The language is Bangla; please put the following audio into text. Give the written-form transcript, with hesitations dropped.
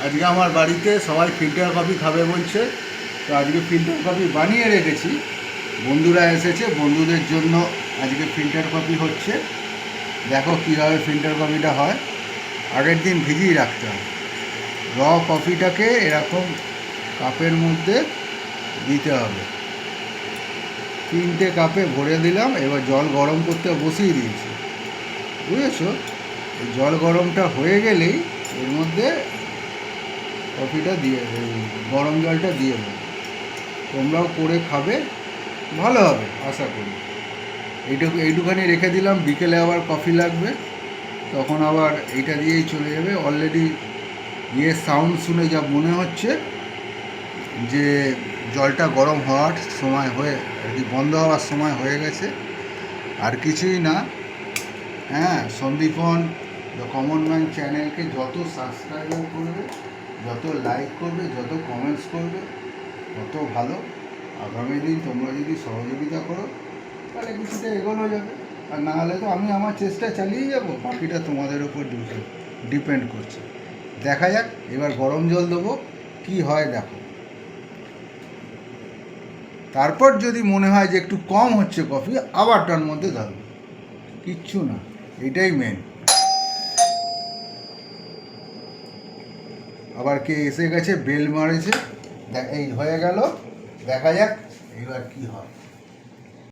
আজকে আমার বাড়িতে সবাই ফিল্টার কফি খাবে বলছে, তো আজকে ফিল্টার কফি বানিয়ে রেখেছি। বন্ধুরা এসেছে, বন্ধুদের জন্য আজকে ফিল্টার কফি হচ্ছে। দেখো কীভাবে ফিল্টার কফিটা হয়। আগের দিন ভিজিয়ে রাখতে হয়। র কফিটাকে এরকম কাপের মধ্যে দিতে হবে। 3টে কাপে ভরে দিলাম। এবার জল গরম করতে বসিয়ে দিয়েছি, বুঝেছো? এই জল গরমটা হয়ে গেলেই এর মধ্যে কফিটা দিয়ে, গরম জলটা দিয়ে দেবো। তোমরাও করে খাবে, ভালো হবে আশা করি। এইটুখানি রেখে দিলাম, বিকেলে আবার কফি লাগবে, তখন আবার এইটা দিয়েই চলে যাবে। অলরেডি সাউন্ড শুনে যা মনে হচ্ছে যে জলটা গরম হওয়ার সময় হয়ে আর কি, বন্ধ হওয়ার সময় হয়ে গেছে। আর কিছুই না। হ্যাঁ, সন্দীপন দ্য কমন ম্যান চ্যানেলকে যত সাবস্ক্রাইবার করবে, যত লাইক করবে, যত কমেন্টস করবে, তত ভালো। আগামী দিন তোমরা যদি সহযোগিতা করো তাহলে কিছুটা এগোনো যাবে। আর না হলে তো আমি আমার চেষ্টা চালিয়ে যাব, বাকিটা তোমাদের উপর ডিপেন্ড করছে। দেখা যাক। এবার গরম জল দেবো, কি হয় দেখো। তারপর যদি মনে হয় যে একটু কম হচ্ছে কফি, আবার তার মধ্যে ধরো, কিচ্ছু না, এটাই মেন। আবার কে এসে গেছে, বেল মারেছে, এই হয়ে গেল। দেখা যাক এবার কি হয়।